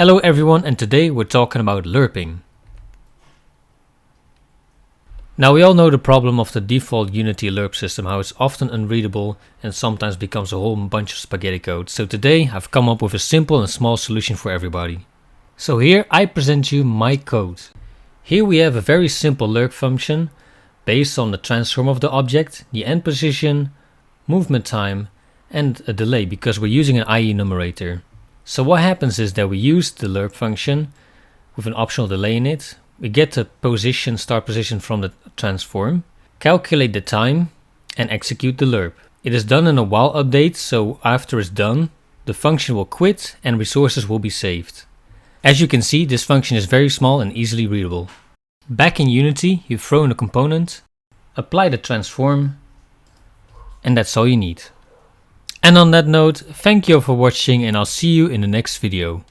Hello everyone, and today we're talking about lerping. Now we all know the problem of the default Unity lerp system, how it's often unreadable and sometimes becomes a whole bunch of spaghetti code. So today I've come up with a simple and small solution for everybody. So here I present you my code. Here we have a very simple lerp function based on the transform of the object, the end position, movement time and a delay because we're using an IE numerator. So what happens is that we use the lerp function with an optional delay in it. We get the position, start position from the transform, calculate the time and execute the lerp. It is done in a while update, so after it's done, the function will quit and resources will be saved. As you can see, this function is very small and easily readable. Back in Unity, you throw in a component, apply the transform, and that's all you need. And on that note, thank you for watching and I'll see you in the next video.